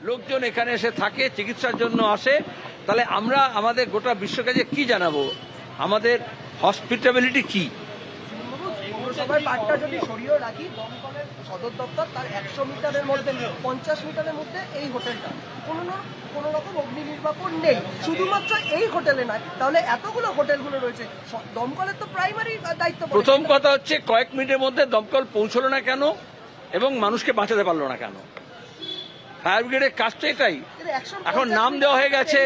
লোকজন এখানে এসে থাকে, চিকিৎসার জন্য আসে, তাহলে আমরা আমাদের গোটা বিশ্বকে যে কি জানাবো, আমাদের হসপিটালিটি কি? পৌরসভার পার্কটা যদি সরিয়েও রাখি, দমকলের সদর দপ্তর তার 100 মিটারের মধ্যে 50 মিটারের মধ্যে এই হোটেলটা কোনো রকম অগ্নি নির্বাপন নেই, শুধুমাত্র এই হোটেলে নয়, তাহলে এতগুলো হোটেলগুলো রয়েছে, দমকলের তো প্রাইমারি দায়িত্ব। প্রথম কথা হচ্ছে কয়েক মিনিটের মধ্যে দমকল পৌঁছলো না কেন এবং মানুষকে বাঁচাতে পারলো না কেন? ফায়ার ব্রিগেডের কাজ তো এটাই। এখন নাম দেওয়া হয়ে গেছে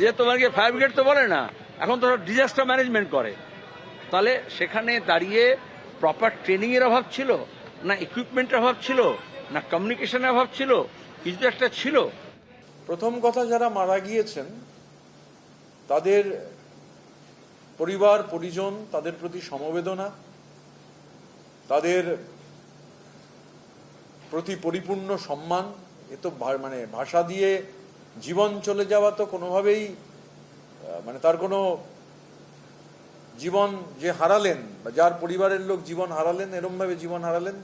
যে তোমাকে ফায়ার ব্রিগেড তো বলে না, এখন তো ডিজাস্টার ম্যানেজমেন্ট করে। তাহলে সেখানে দাঁড়িয়ে প্রপার ট্রেনিং এর অভাব ছিল, না ইকুইপমেন্টের অভাব ছিল, না কমিউনিকেশনের অভাব ছিল, কিছু তো একটা ছিল। প্রথম কথা, যারা মারা গিয়েছেন তাদের পরিবার পরিজন, তাদের প্রতি সমবেদনা, তাদের প্রতি পরিপূর্ণ সম্মান। এ তো মানে ভাষা দিয়ে জীবন চলে যাওয়া তো কোনোভাবেই মানে তার কোনো জীবন যে হারালেন বা যার পরিবারের লোক জীবন হারালেন, এরমভাবে জীবন হারালেন,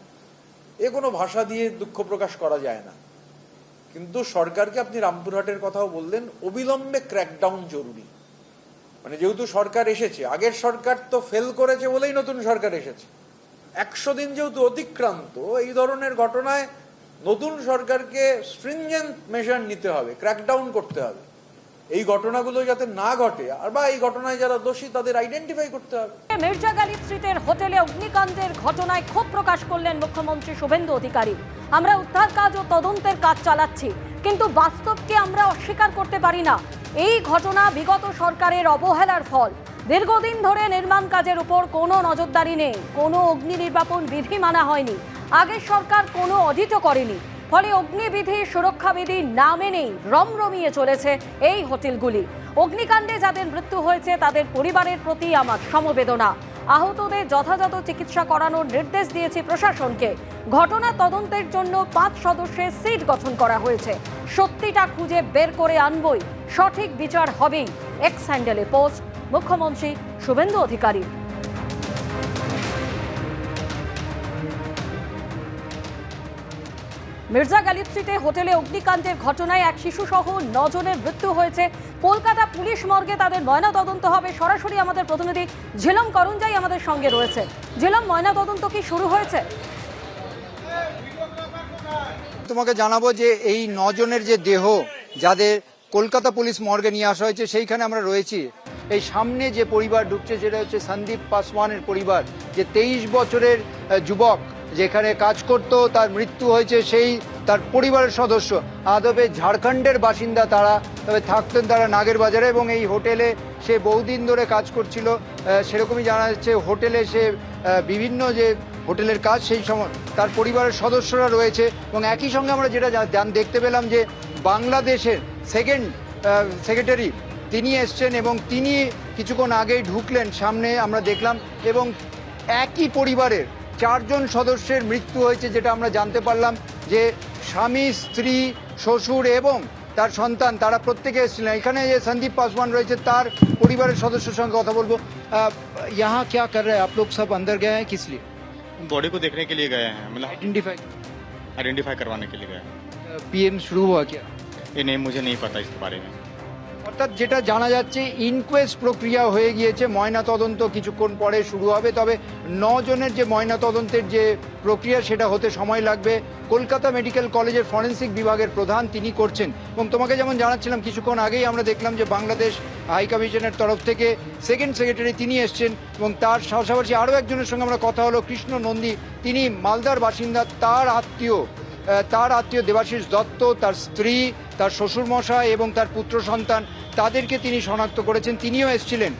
এ কোনো ভাষা দিয়ে দুঃখ প্রকাশ করা যায় না। কিন্তু সরকারকে, আপনি রামপুরহাটের কথাও বললেন, অবিলম্বে ক্র্যাকডাউন জরুরি। মানে যেহেতু সরকার এসেছে, আগের সরকার তো ফেল করেছে বলেই নতুন সরকার এসেছে, 100 দিন যেহেতু অতিক্রান্ত, এই ধরনের ঘটনায় নতুন সরকারকে স্ট্রিনজেন্ট মেজার নিতে হবে, ক্র্যাকডাউন করতে হবে। এই ঘটনাগুলো যাতে না ঘটে, আর বা এই ঘটনায় যারা দোষী তাদের আইডেন্টিফাই করতে হবে। মির্জা গালিব স্ট্রিটের হোটেলে অগ্নিকাণ্ডের ঘটনায় ক্ষোভ প্রকাশ করলেন মুখ্যমন্ত্রী শুভেন্দু অধিকারী। আমরা উদ্ধার কাজ ও তদন্তের কাজ চালাচ্ছি, কিন্তু বাস্তবকে আমরা অস্বীকার করতে পারি না। এই ঘটনা বিগত সরকারের অবহেলার ফল। দীর্ঘদিন ধরে নির্মাণ কাজের উপর কোনো নজরদারি নেই, কোনো অগ্নি নির্বাপন বিধি মানা হয়নি, আগের সরকার কোনো অডিটও করেনি। ফলে অগ্নিবিধি, সুরক্ষাবিধি না মেনেই রমরমিয়ে চলেছে এই হোটেলগুলি। অগ্নিকাণ্ডে যাদের মৃত্যু হয়েছে তাদের পরিবারের প্রতি আমার সমবেদনা। আহতদের যথাযথ চিকিৎসা করানোর নির্দেশ দিয়েছি প্রশাসনকে। ঘটনা তদন্তের জন্য 5 সদস্যের সিট গঠন করা হয়েছে। সত্যিটা খুঁজে বের করে আনবই, সঠিক বিচার হবেই। এক্স হ্যান্ডেলে পোস্ট মুখ্যমন্ত্রী শুভেন্দু অধিকারী। মির্জা গালিব স্ট্রিটে হোটেলে অগ্নিকাণ্ডের ঘটনায় এক শিশু সহ 9 জনের মৃত্যু হয়েছে। কলকাতা পুলিশ মর্গে তাদের ময়নাতদন্ত হবে। সরাসরি আমাদের প্রতিনিধি ঝিলম করঞ্জাই আমাদের সঙ্গে রয়েছে। ঝিলম, ময়নাতদন্ত কি শুরু হয়েছে? তোমাকে জানাবো যে এই 9 জনের যে দেহ যাদের কলকাতা পুলিশ মর্গে নিয়ে আসা হয়েছে, সেইখানে আমরা রয়েছি। এই সামনে যে পরিবার ঢুকছে সেটা হচ্ছে সন্দীপ পাসওয়ানের পরিবার, যে 23 বছরের যুবক যেখানে কাজ করত, তার মৃত্যু হয়েছে। সেই তার পরিবারের সদস্য আদবে ঝাড়খণ্ডের বাসিন্দা তারা, তবে থাকতেন তারা নাগের বাজারে, এবং এই হোটেলে সে বহুদিন ধরে কাজ করছিল। সেরকমই জানা যাচ্ছে হোটেলে সে বিভিন্ন যে হোটেলের কাজ, সেই সময় তার পরিবারের সদস্যরা রয়েছে। এবং একই সঙ্গে আমরা যেটা দেখতে পেলাম যে বাংলাদেশের সেকেন্ড সেক্রেটারি তিনি এসছেন এবং তিনি কিছুক্ষণ আগেই ঢুকলেন সামনে, আমরা দেখলাম। এবং একই পরিবারের 4 জন সদস্যের মৃত্যু হয়েছে, যেটা আমরা জানতে পারলাম যে স্বামী, স্ত্রী, শ্বশুর এবং তার সন্তান, তারা প্রত্যেকে এসেছিলেন। এখানে যে সন্দীপ পাসওয়ান রয়েছে তার পরিবারের সদস্যের সঙ্গে কথা বলবো। यहाँ क्या कर रहे हैं आप लोग? सब अंदर गए हैं किस लिए? बॉडी को देखने के लिए गए हैं, मतलब आइडेंटिफाई करवाने के लिए गए हैं। पीएम शुरू हुआ क्या? ये नहीं, मुझे नहीं पता इसके बारे में। অর্থাৎ যেটা জানা যাচ্ছে ইনকোয়েস্ট প্রক্রিয়া হয়ে গিয়েছে, ময়নাতদন্ত কিছুক্ষণ পরে শুরু হবে। তবে 9 জনের যে ময়নাতদন্তের যে প্রক্রিয়া সেটা হতে সময় লাগবে। কলকাতা মেডিকেল কলেজের ফরেন্সিক বিভাগের প্রধান তিনি করছেন। এবং তোমাকে যেমন জানাচ্ছিলাম কিছুক্ষণ আগেই আমরা দেখলাম যে বাংলাদেশ হাই কমিশনের তরফ থেকে সেকেন্ড সেক্রেটারি তিনি এসছেন, এবং তার পাশাপাশি আরও একজনের সঙ্গে আমরা কথা হলো, কৃষ্ণ নন্দী, তিনি মালদার বাসিন্দা। তার আত্মীয় দেবাশিস দত্ত, তার স্ত্রী, তার শ্বশুরমশাই এবং তার পুত্র সন্তান, তাদেরকে তিনি শনাক্ত করেছেন। তিনিও এসেছিলেন।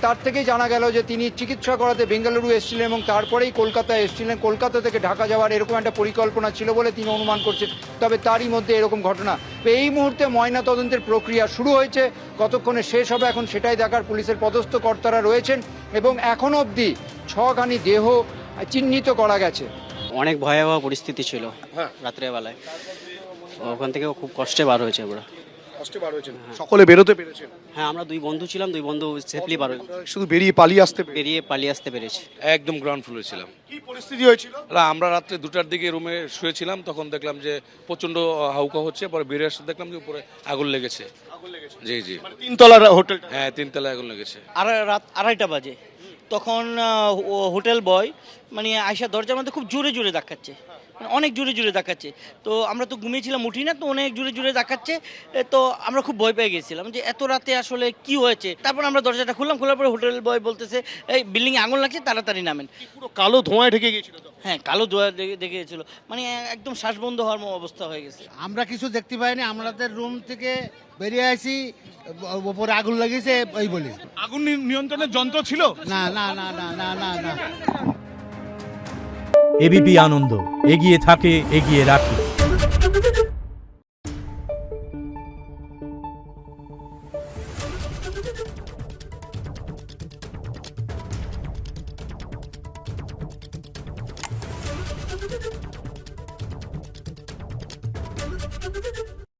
তার থেকেই জানা গেল যে তিনি চিকিৎসা করাতে বেঙ্গালুরু এসেছিলেন এবং তারপরেই কলকাতায় এসেছিলেন। কলকাতা থেকে ঢাকা যাওয়ার এরকম একটা পরিকল্পনা ছিল বলে তিনি অনুমান করছেন। তবে তারই মধ্যে এরকম ঘটনা। এই মুহূর্তে ময়নাতদন্তের প্রক্রিয়া শুরু হয়েছে, কতক্ষণে শেষ হবে এখন সেটাই দেখার। পুলিশের পদস্থ কর্তারা রয়েছেন এবং এখনো অবধি 6খানি দেহ চিহ্নিত করা গেছে। অনেক ভয়াবহ পরিস্থিতি ছিল রাত্রেবেলায়, ওখান থেকে খুব কষ্টে বার হয়েছে ওরা। কষ্টে বার হয়েছেন, সকলে বেরোতে পেরেছেন? হ্যাঁ, আমরা দুই বন্ধু ছিলাম, দুই বন্ধু সেফলি শুধু বেরিয়ে পালিয়ে আসতে পেরে বেরিয়ে পালিয়ে আসতে পেরেছি। একদম গ্রাউন্ড ফ্লোরে ছিলাম। কি পরিস্থিতি হয়েছিল? আমরা রাত্রে 2টার দিকে রুমে শুয়েছিলাম, তখন দেখলাম যে প্রচন্ড হাউকা হচ্ছে, পরে বেরিয়ে আসতে দেখলাম যে উপরে আগুন লেগেছে। জি জি, মানে তিনতলার হোটেলটা? হ্যাঁ 3 তলায় আগুন লেগেছে। আর রাত 2:30 বাজে, তখন হোটেল বয় মানে আয়সা দরজার মধ্যে খুব জোরে জোরে ধাক্কাচ্ছে, মানে অনেক জোরে জোরে ধাক্কাচ্ছে। তো আমরা তো ঘুমিয়েছিলাম, উঠি না, তো অনেক জোরে জোরে ধাক্কাচ্ছে। তো আমরা খুব ভয় পেয়ে গেছিলাম যে এত রাতে আসলে কি হয়েছে। তারপর আমরা দরজাটা খুললাম, খোলার পরে হোটেল বয় বলতেছে এই বিল্ডিংয়ে আগুন লাগছে, তাড়াতাড়ি নামেন। পুরো কালো ধোঁয়ায় ঢেকে গিয়েছিল তো? হ্যাঁ, কালো ধোঁয়া দেখে গেছিলো, মানে একদম শ্বাস বন্ধ হওয়ার অবস্থা হয়ে গেছে। আমরা কিছু দেখতে পাইনি, আমাদের রুম থেকে বেরিয়ে আসি, ওপরে আগুন লাগিয়েছে ওই বলি। আগুন নিয়ন্ত্রণের যন্ত্র ছিল? না না না না না না না। এবিপি আনন্দ, এগিয়ে থাকে, এগিয়ে রাখে।